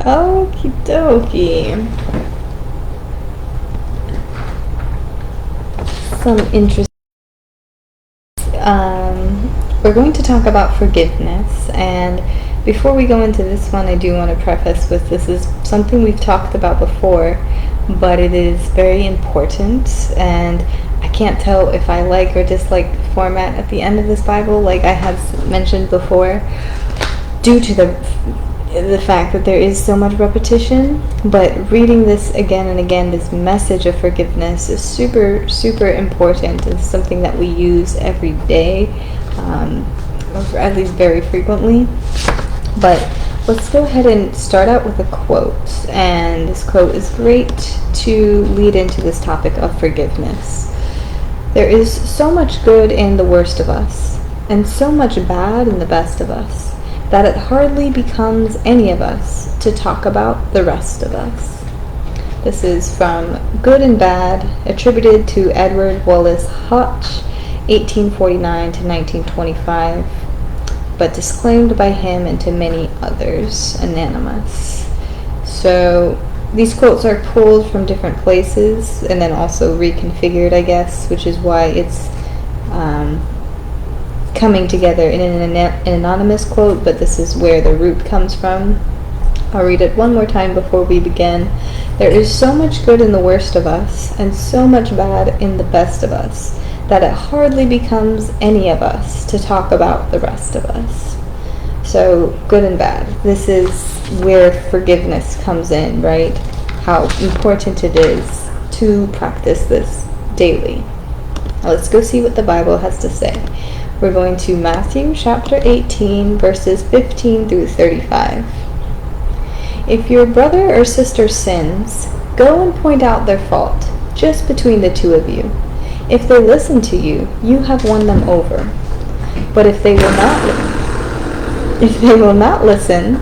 Okie dokie. Some interesting. We're going to talk about forgiveness, and before we go into this one, I do want to preface with this is something we've talked about before, but it is very important, and I can't tell if I like or dislike the format at the end of this Bible, like I had mentioned before, due to the fact that there is so much repetition. But reading this again and again, this message of forgiveness, is super, super important. It's something that we use every day, or at least very frequently. But let's go ahead and start out with a quote, and this quote is great to lead into this topic of forgiveness. There is so much good in the worst of us, and so much bad in the best of us, that it hardly becomes any of us to talk about the rest of us. This is from Good and Bad, attributed to Edward Wallace Hodge, 1849 to 1925, but disclaimed by him and to many others, anonymous. So these quotes are pulled from different places and then also reconfigured, I guess, which is why it's coming together in an anonymous quote, but this is where the root comes from. I'll read it one more time before we begin. There is so much good in the worst of us, and so much bad in the best of us, that it hardly becomes any of us to talk about the rest of us. So, good and bad. This is where forgiveness comes in, right? How important it is to practice this daily. Now let's go see what the Bible has to say. We're going to Matthew chapter 18, verses 15 through 35. If your brother or sister sins, go and point out their fault, just between the two of you. If they listen to you, you have won them over. But if they will not listen,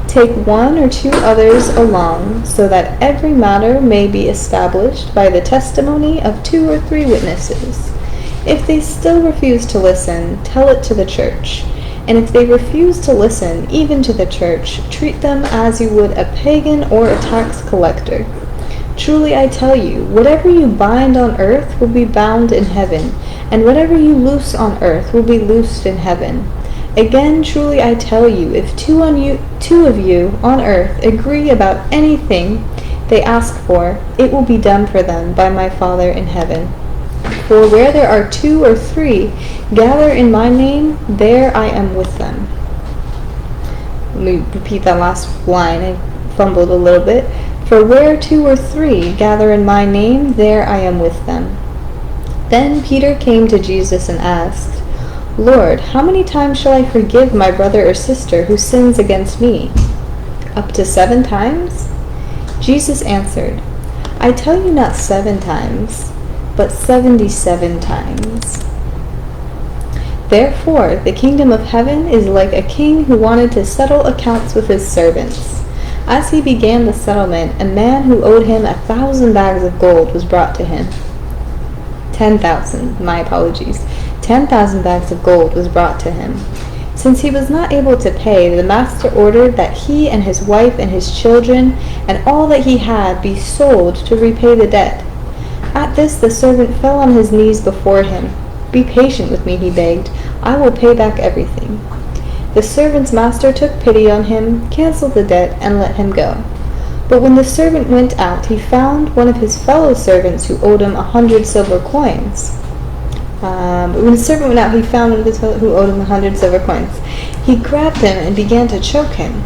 take one or two others along, so that every matter may be established by the testimony of 2 or 3 witnesses. If they still refuse to listen, tell it to the church. And if they refuse to listen, even to the church, treat them as you would a pagan or a tax collector. Truly I tell you, whatever you bind on earth will be bound in heaven, and whatever you loose on earth will be loosed in heaven. Again, truly I tell you, if two of you on earth agree about anything they ask for, it will be done for them by my Father in heaven. For where there are 2 or 3 gather in my name, there I am with them. Let me repeat that last line. I fumbled a little bit. For where 2 or 3 gather in my name, there I am with them. Then Peter came to Jesus and asked, Lord, how many times shall I forgive my brother or sister who sins against me? Up to 7 times? Jesus answered, I tell you not 7 times, but 77 times. Therefore, the kingdom of heaven is like a king who wanted to settle accounts with his servants. As he began the settlement, a man who owed him 1,000 bags of gold was brought to him. 10,000, my apologies. 10,000 bags of gold was brought to him. Since he was not able to pay, the master ordered that he and his wife and his children and all that he had be sold to repay the debt. At this the servant fell on his knees before him. Be patient with me, he begged. I will pay back everything. The servant's master took pity on him, canceled the debt, and let him go. But when the servant went out, he found one of his fellow servants who owed him 100 silver coins. When the servant went out, he found one of his fellow who owed him 100 silver coins. He grabbed him and began to choke him.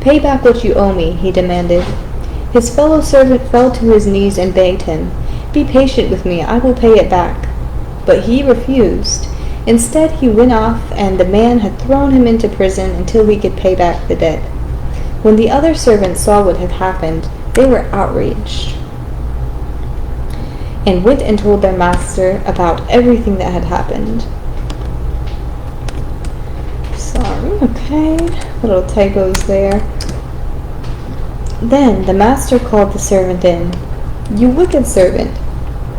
Pay back what you owe me, he demanded. His fellow servant fell to his knees and begged him, Be patient with me, I will pay it back. But he refused. Instead, he went off, and the man had thrown him into prison until he could pay back the debt. When the other servants saw what had happened, they were outraged, and went and told their master about everything that had happened. Sorry, okay, little typos there. Then the master called the servant in. You wicked servant,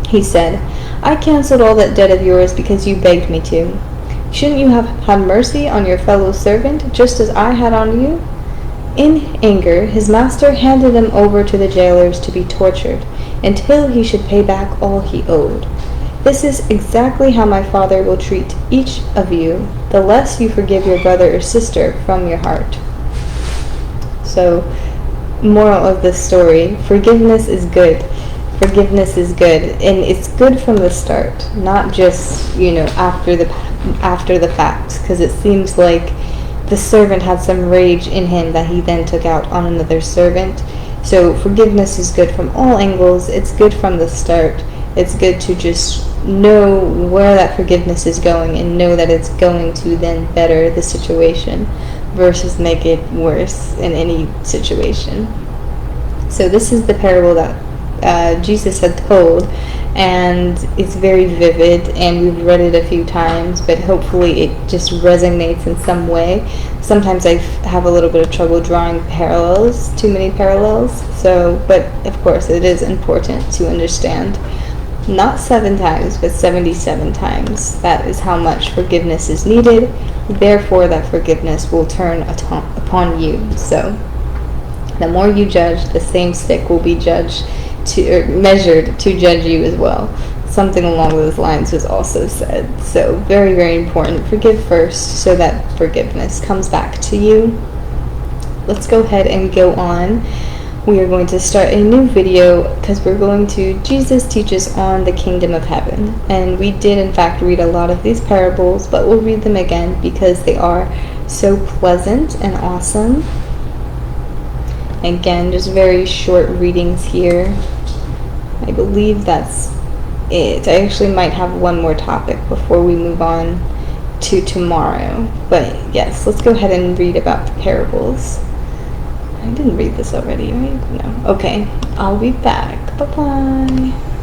he said, I canceled all that debt of yours because you begged me to. Shouldn't you have had mercy on your fellow servant, just as I had on you? In anger, his master handed him over to the jailers to be tortured until he should pay back all he owed. This is exactly how my Father will treat each of you, the less you forgive your brother or sister from your heart. So, moral of this story, forgiveness is good. Forgiveness is good, and it's good from the start, not just, after the fact, because it seems like the servant had some rage in him that he then took out on another servant. So forgiveness is good from all angles. It's good from the start. It's good to just know where that forgiveness is going and know that it's going to then better the situation versus make it worse in any situation. So this is the parable that Jesus had told, and it's very vivid, and we've read it a few times, but hopefully it just resonates in some way. Sometimes I have a little bit of trouble drawing parallels, too many parallels, but of course it is important to understand. Not 7 times, but 77 times. That is how much forgiveness is needed. Therefore, that forgiveness will turn upon you. So, the more you judge, the same stick will be measured to judge you as well. Something along those lines was also said. So, very, very important. Forgive first so that forgiveness comes back to you. Let's go ahead and go on. We are going to start a new video because we're going to Jesus teaches on the kingdom of heaven. And we did in fact read a lot of these parables, but we'll read them again because they are so pleasant and awesome. Again, just very short readings here. I believe that's it. I actually might have one more topic before we move on to tomorrow. But yes, let's go ahead and read about the parables. I didn't read this already, right? No. Okay, I'll be back. Bye-bye.